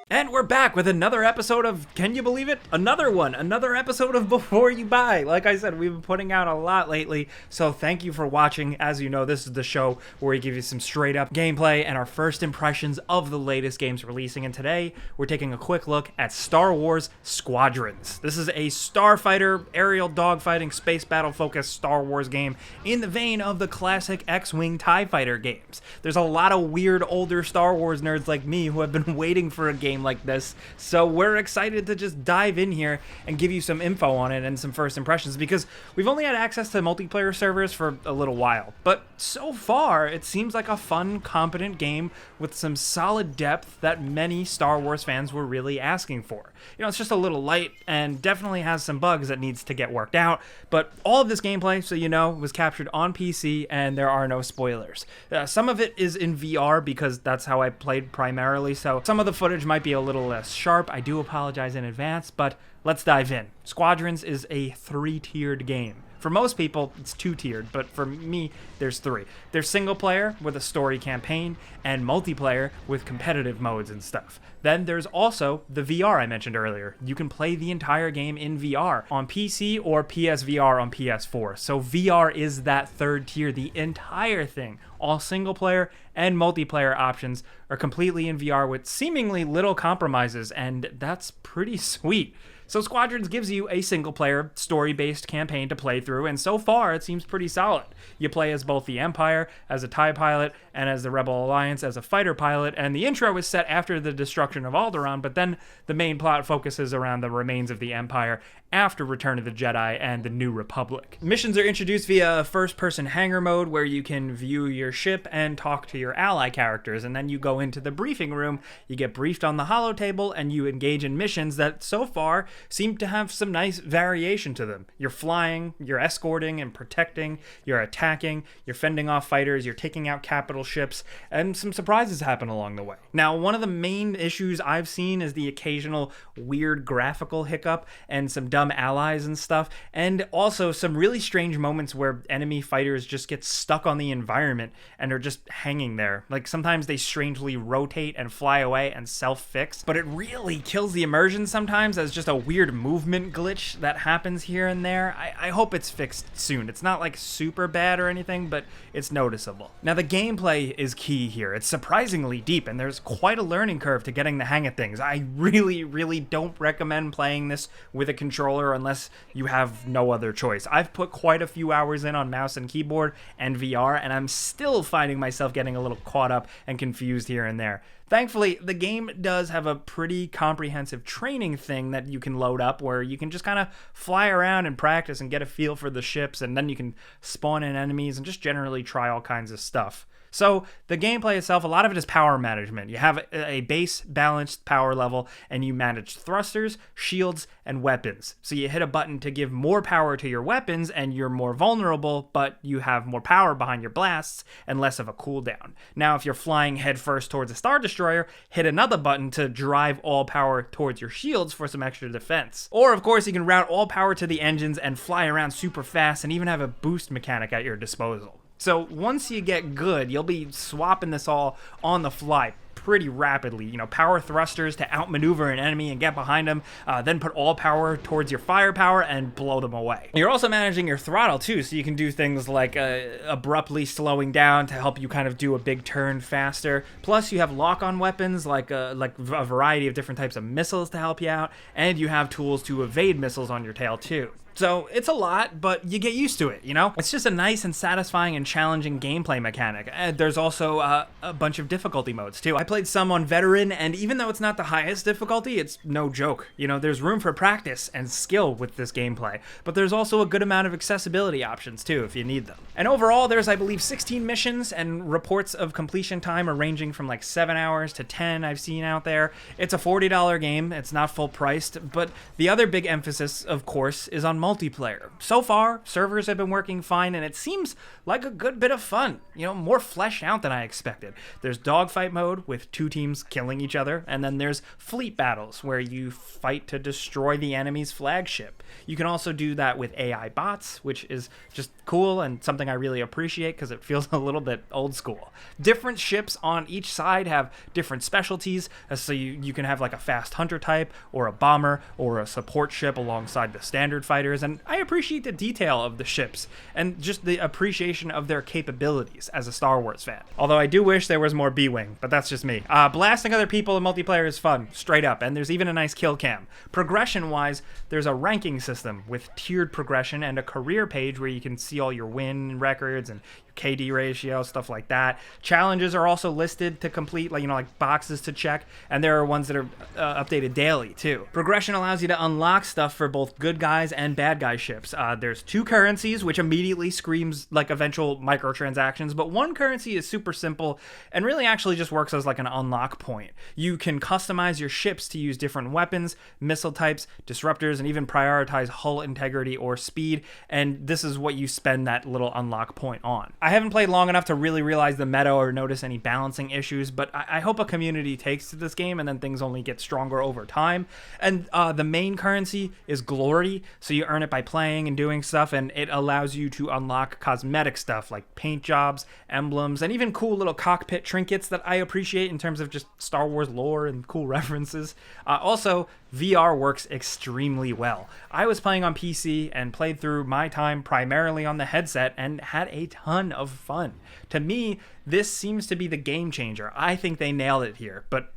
And we're back with another episode of, can you believe it? Another episode of Before You Buy. Like I said, we've been putting out a lot lately, so thank you for watching. As you know, this is the show where we give you some straight up gameplay and our first impressions of the latest games releasing, and today we're taking a quick look at Star Wars Squadrons. This is a starfighter, aerial dogfighting, space battle focused Star Wars game in the vein of the classic X-Wing TIE Fighter games. There's a lot of weird older Star Wars nerds like me who have been waiting for a game like this, so we're excited to just dive in here and give you some info on it and some first impressions, because we've only had access to multiplayer servers for a little while, but so far it seems like a fun, competent game with some solid depth that many Star Wars fans were really asking for. You know, it's just a little light and definitely has some bugs that needs to get worked out, but all of this gameplay, so you know, was captured on PC and there are no spoilers. Some of it is in VR because that's how I played primarily, so some of the footage might be a little less sharp. I do apologize in advance, but let's dive in. Squadrons is a 3-tiered game. For most people, it's 2-tiered, but for me, there's 3. There's single player with a story campaign and multiplayer with competitive modes and stuff. Then there's also the VR I mentioned earlier. You can play the entire game in VR on PC or PSVR on PS4. So VR is that 3rd tier, the entire thing. All single player and multiplayer options are completely in VR with seemingly little compromises, and that's pretty sweet. So Squadrons gives you a single-player, story-based campaign to play through, and so far it seems pretty solid. You play as both the Empire, as a TIE pilot, and as the Rebel Alliance as a fighter pilot, and the intro is set after the destruction of Alderaan, but then the main plot focuses around the remains of the Empire after Return of the Jedi and the New Republic. Missions are introduced via a first-person hangar mode where you can view your ship and talk to your ally characters, and then you go into the briefing room, you get briefed on the holotable, and you engage in missions that so far seem to have some nice variation to them. You're flying, you're escorting and protecting, you're attacking, you're fending off fighters, you're taking out capital ships, and some surprises happen along the way. Now, one of the main issues I've seen is the occasional weird graphical hiccup and some dumb allies and stuff, and also some really strange moments where enemy fighters just get stuck on the environment and are just hanging there. Like, sometimes they strangely rotate and fly away and self-fix, but it really kills the immersion sometimes as just a weird movement glitch that happens here and there. I hope it's fixed soon. It's not like super bad or anything, but it's noticeable. Now, the gameplay is key here. It's surprisingly deep, and there's quite a learning curve to getting the hang of things. I really don't recommend playing this with a controller unless you have no other choice. I've put quite a few hours in on mouse and keyboard and VR, and I'm still finding myself getting a little caught up and confused here and there. Thankfully, the game does have a pretty comprehensive training thing that you can load up where you can just kind of fly around and practice and get a feel for the ships, and then you can spawn in enemies and just generally try all kinds of stuff. So the gameplay itself, a lot of it is power management. You have a base balanced power level and you manage thrusters, shields, and weapons. So you hit a button to give more power to your weapons and you're more vulnerable, but you have more power behind your blasts and less of a cooldown. Now, if you're flying headfirst towards a Star Destroyer, hit another button to drive all power towards your shields for some extra defense. Or, of course, you can route all power to the engines and fly around super fast and even have a boost mechanic at your disposal. So once you get good, you'll be swapping this all on the fly pretty rapidly. You know, power thrusters to outmaneuver an enemy and get behind them, then put all power towards your firepower and blow them away. You're also managing your throttle too, so you can do things like abruptly slowing down to help you kind of do a big turn faster. Plus, you have lock-on weapons like a variety of different types of missiles to help you out, and you have tools to evade missiles on your tail too. So it's a lot, but you get used to it, you know? It's just a nice and satisfying and challenging gameplay mechanic. There's also a bunch of difficulty modes too. I played some on veteran, and even though it's not the highest difficulty, it's no joke. You know, there's room for practice and skill with this gameplay, but there's also a good amount of accessibility options too if you need them. And overall, there's, I believe, 16 missions, and reports of completion time are ranging from like 7 hours to 10 I've seen out there. It's a $40 game. It's not full priced, but the other big emphasis, of course, is on multiplayer. So far, servers have been working fine, and it seems like a good bit of fun. You know, more fleshed out than I expected. There's dogfight mode with 2 teams killing each other, and then there's fleet battles where you fight to destroy the enemy's flagship. You can also do that with AI bots, which is just cool and something I really appreciate because it feels a little bit old school. Different ships on each side have different specialties, so you can have like a fast hunter type, or a bomber, or a support ship alongside the standard fighters, and I appreciate the detail of the ships and just the appreciation of their capabilities as a Star Wars fan. Although I do wish there was more B-Wing, but that's just me. Blasting other people in multiplayer is fun, straight up, and there's even a nice kill cam. Progression-wise, there's a ranking system with tiered progression and a career page where you can see all your win records and KD ratio, stuff like that. Challenges are also listed to complete, like boxes to check, and there are ones that are updated daily too. Progression allows you to unlock stuff for both good guys and bad guy ships. There's 2 currencies, which immediately screams like eventual microtransactions, but one currency is super simple and really actually just works as like an unlock point. You can customize your ships to use different weapons, missile types, disruptors, and even prioritize hull integrity or speed, and this is what you spend that little unlock point on. I haven't played long enough to really realize the meta or notice any balancing issues, but I hope a community takes to this game and then things only get stronger over time. And the main currency is glory, so you earn it by playing and doing stuff, and it allows you to unlock cosmetic stuff like paint jobs, emblems, and even cool little cockpit trinkets that I appreciate in terms of just Star Wars lore and cool references. Also, VR works extremely well. I was playing on PC and played through my time primarily on the headset and had a ton of fun. To me, this seems to be the game changer. I think they nailed it here, but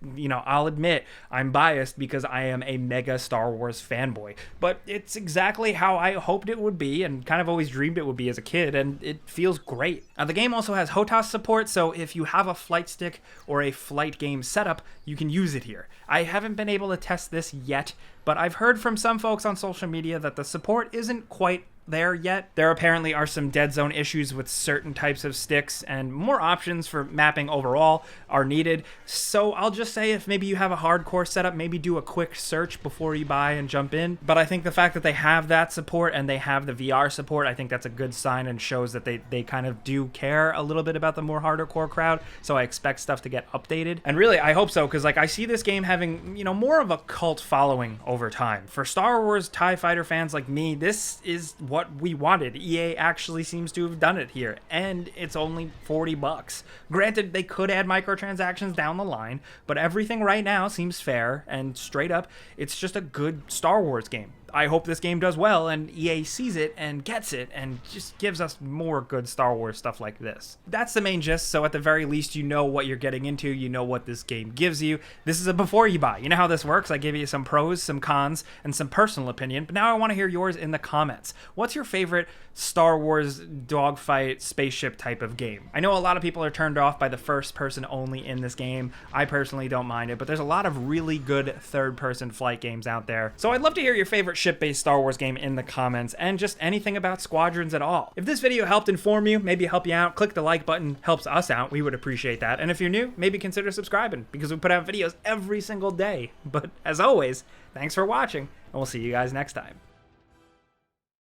I'll admit I'm biased because I am a mega Star Wars fanboy, but it's exactly how I hoped it would be and kind of always dreamed it would be as a kid, and it feels great. The game also has Hota support, so if you have a flight stick or a flight game setup, you can use it here. I haven't been able to test this yet, but I've heard from some folks on social media that the support isn't quite there yet. There apparently are some dead zone issues with certain types of sticks, and more options for mapping overall are needed. So I'll just say, if maybe you have a hardcore setup, maybe do a quick search before you buy and jump in. But I think the fact that they have that support and they have the VR support, I think that's a good sign and shows that they kind of do care a little bit about the more hardcore crowd. So I expect stuff to get updated. And really, I hope so, because I see this game having, more of a cult following over time. For Star Wars TIE Fighter fans like me, this is what we wanted. EA actually seems to have done it here, and it's only $40. Granted, they could add microtransactions down the line, but everything right now seems fair, and straight up, it's just a good Star Wars game. I hope this game does well and EA sees it and gets it and just gives us more good Star Wars stuff like this. That's the main gist, so at the very least you know what you're getting into, you know what this game gives you. This is a before you buy. You know how this works? I give you some pros, some cons, and some personal opinion, but now I want to hear yours in the comments. What's your favorite Star Wars dogfight spaceship type of game? I know a lot of people are turned off by the first person only in this game. I personally don't mind it, but there's a lot of really good third person flight games out there. So I'd love to hear your favorite ship-based Star Wars game in the comments, and just anything about Squadrons at all. If this video helped inform you, maybe help you out, click the like button, helps us out, we would appreciate that. And if you're new, maybe consider subscribing, because we put out videos every single day. But as always, thanks for watching, and we'll see you guys next time.